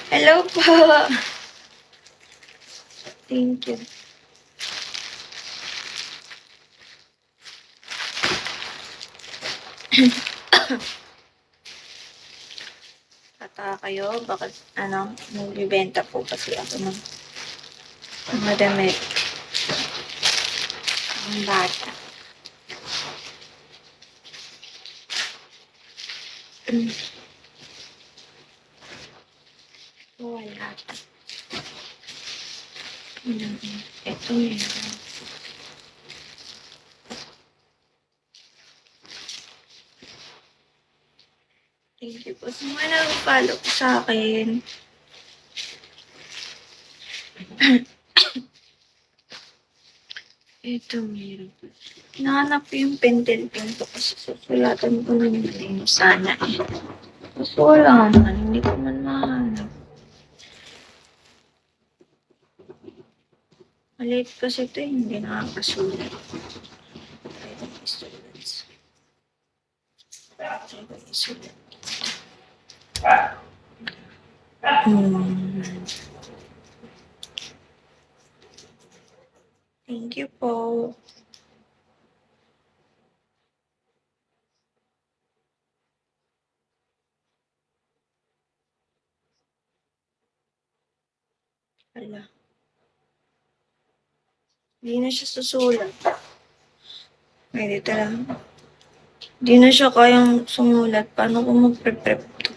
Hello po. Thank you. Tata kayo, bakit nagbibenta po kasi ako ng mga damit. Ang bata. Wala. Ito meron. Thank you po sa mga nag-follow po sa akin. Ito meron. Nahanap ko yung pentel pen ko kasi susulatan ko naman yung sana eh. Kasi wala man, hindi ko man mahanap. Maliit kasi ito hindi nakakasulat. Try ko isulat. Try ko isulat. Thank you po. Hala. Hindi na siya susulat. Ay, dito lang. Hindi na siya kayang sumulat. Paano ko mag-prep to?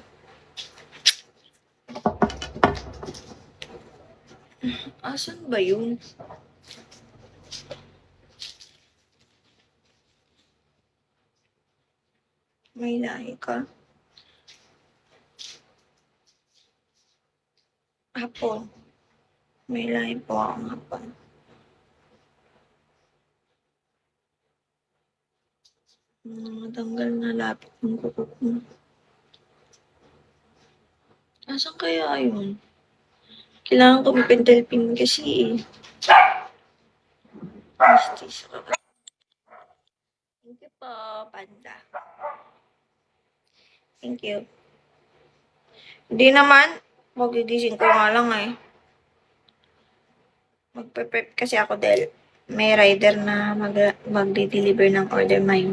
Asan ba yun? May lahi ka? Hapon. May lahi po akong hapon. Matanggal na lapit ng kuko ko. Asan kaya yun? Kailangan ko may pentel pin kasi eh. Thank you po, Panda. Thank you. Hindi naman. Magigising ko nga lang eh. Magpe-prep kasi ako dahil may rider na magde-deliver ng order may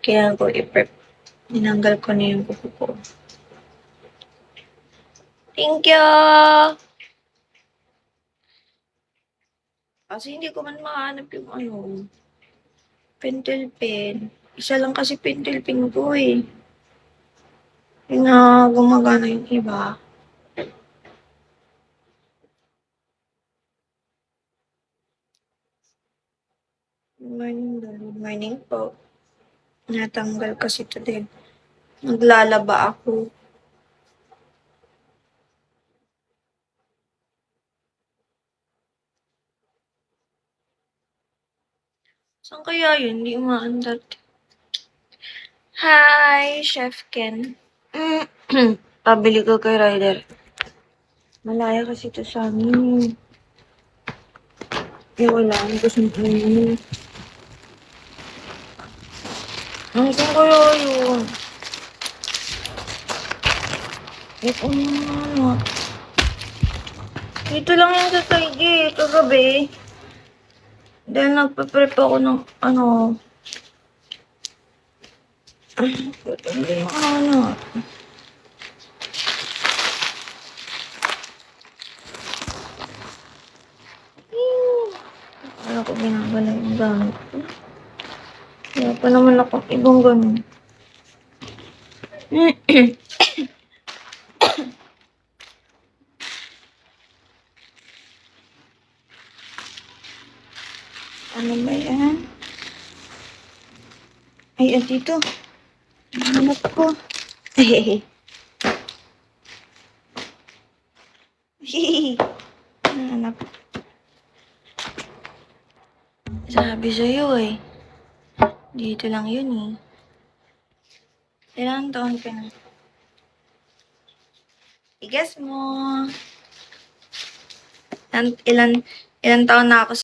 kailangan ko i-prep. Ninanggal ko na yung kuko ko. Thank you! Kasi hindi ko man mahanap yung pentel pen. Isa lang kasi pentel pen ko eh. Yung na gumagana yung iba. Good morning po. Natanggal kasi ito din. Naglalaba ako. Saan kaya yun? Hindi umaandar. Hi, Chef Ken. Pabili ko kay Ryder. Malaya kasi ito sa amin. Eh, wala. Ang gusto ko yun. Ang saan kaya yun? Ito naman. Dito lang yan sa Taigi. Kagabi. Then, nagpa-prep ako ng Wala ko ginagala yung gamit ko. Wala pa naman akong ibang ganun. Ano ba yan? Ay, dito. Hanap ko. Hehehe. Hanap. Sabi sa'yo eh. Dito lang yun eh. Ilang taon ka na? I-guess mo. Ilan taon na ako